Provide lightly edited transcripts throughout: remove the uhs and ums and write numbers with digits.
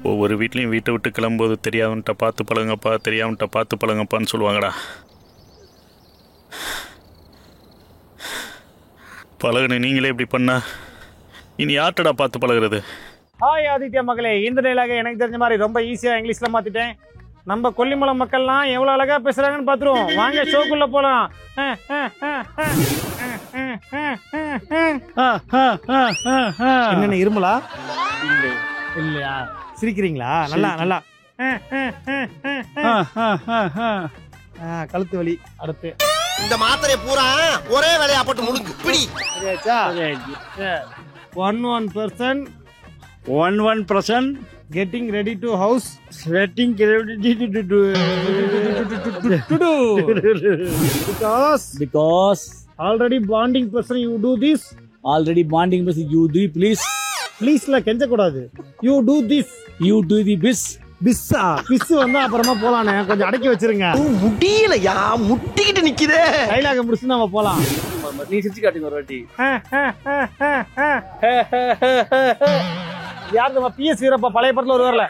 ஒவ்வொரு வீட்லேயும் வீட்டை விட்டு கிளம்பும்போது தெரியாதவன்ட்ட பார்த்து பழங்கப்பா, தெரியாதவன்ட்ட பார்த்து பழங்கப்பான்னு சொல்லுவாங்கடா. பழகுன நீங்களே இப்படி பண்ணா இனி யார்ட்டடா பார்த்து பழகுறது? ஹாய் ஆதித்யா மகளே, இந்த டைலாக எனக்கு தெரிஞ்ச மாதிரி ரொம்ப ஈஸியாக இங்கிலீஷில் மாற்றிட்டேன். நம்ம கொல்லிமலம் மக்கள்லாம் எவ்வளோ அழகா பேசுறாங்கன்னு பார்த்துருவோம். வாங்க ஷோக்குள்ள போலாம். என்னென்ன இருமலா? இல்லையா? சிரிக்கிறீங்களா? நல்லா நல்லா. கழுத்து வலி. அடுத்து இந்த மாத்திரை பூரா ஒரே வேலையா போட்டு முழுங்கு பிடி. 1% getting ready to house, getting ready to do because already bonding person you do this, please ல கெஞ்ச கூடாது. you do this, பிஸ்ஸா பிஸ் வந்தா அப்புறமா போலானே, கொஞ்சம் அடக்கி வச்சிருங்க. முடியலையா, முட்டிக்கிட்டு நிக்குதே. டைலாக முடிச்சு நம்ம போலாம். நீ சிரிச்சு காட்டுங்க ஒரு வாட்டி. யார் நம்ம PS வீரப்பா பழைய படத்துல ஒரு வரல.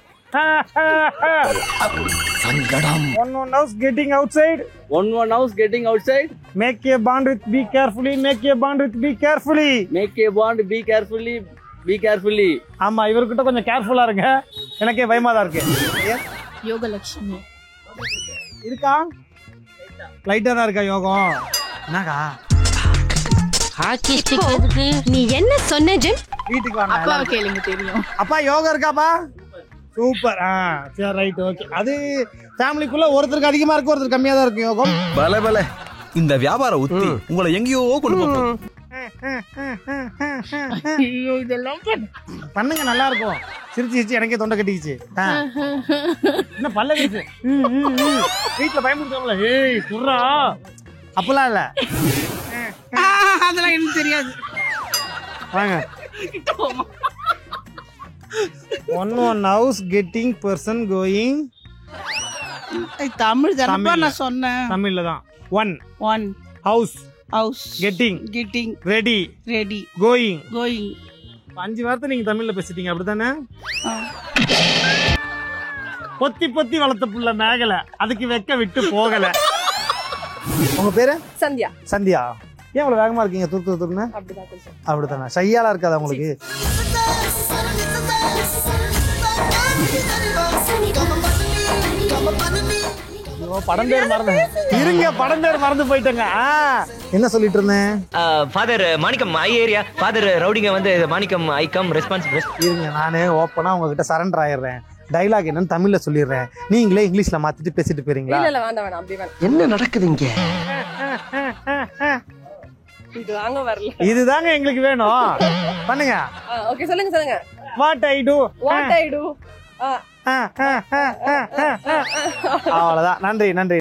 சங்கடம். One house getting outside. One house getting outside. Make a bond with be carefully. Make a bond with be carefully. Make a bond be carefully. Be carefully. ஆமா, இவர்கிட்ட கொஞ்சம் கேர்ஃபுல்லா இருங்க. எனக்கே பயமா தான் இருக்கு. யோகலட்சுமி இருக்கா? லைட்டா தான் இருக்கா யோகம்? என்னக்கா? ஹாக்கி ஸ்டிக் எதுக்கு? நீ என்ன சொன்ன ஜென்? வீட்டுக்கு வாங்க. அப்பா கேளுங்க தெரியும். அப்பா யோகா இருக்காப்பா? சூப்பர். சரி ரைட் ஓகே. அது ஃபேமிலிக்குள்ள ஒருத்தருக்கு அதிகமா இருக்கு, ஒருத்தருக்கு கம்மியா தான் இருக்கு யோகம். பல பல இந்த வியாபார உத்தி உங்களை எங்கேயோ கொண்டு போகும். ஐயோ இதெல்லாம் பண்ணுங்க, நல்லா இருக்கும். சிரிச்சு சிரிச்சு எனக்கே தொண்டை கட்டிக்கிச்சு. என்ன பல்ல கடிச்சு வீட்டுல பயமுறுத்தாமல? ஏய் குர்ரா, அப்பெல்லாம் இல்ல. அதெல்லாம் எனக்கு தெரியாது. வாங்க. one house getting person going. Tamil தானப்பா நான் சொன்னேன். தமிழ்ல தான். one house getting ready going. 5 வார்த்தை நீங்க தமிழ்ல பேசிட்டீங்க, அப்படித்தானே? பொத்தி பொத்தி வளர்த்த புள்ள மேகல, அதுக்கு வெக்க விட்டு போகல. உங்க பேரு? சந்தியா. சந்தியா. ஏன் அவ்வளவு வேகமா இருக்கீங்க? துருன்னு அப்படித்தானே? ஷையாலா இருக்காது உங்களுக்கு? படம் பேர் மறந்து இருங்க, படம் பேர் மறந்து போயிட்டேங்க. என்ன சொல்லிட்டு இருந்தேன்? ஃபாதர் மாணிக்கம் ஐ ஏரியா ஃபாதர் ரவுடிங்க வந்து மாணிக்கம் ஐ கம் ரெஸ்பான்சிபிள். இருங்க, நானே ஓப்பனா உங்ககிட்ட சரண்டர் ஆயிடுறேன். டைலாக் என்னன்னு தமிழ்ல சொல்லிடுறேன், நீங்களே இங்கிலீஷ்ல மாத்திட்டு பேசிட்டு போறீங்களா? இல்ல வேண்டாம் வேண்டாம், அப்படி வேண்டாம். என்ன நடக்குது இங்க? இதுதாங்க வரல. இதுதாங்க எங்களுக்கு வேணும். பண்ணுங்க. ஓகே சொல்லுங்க. What I do. What I do. அவ்வளவுதான். நன்றி.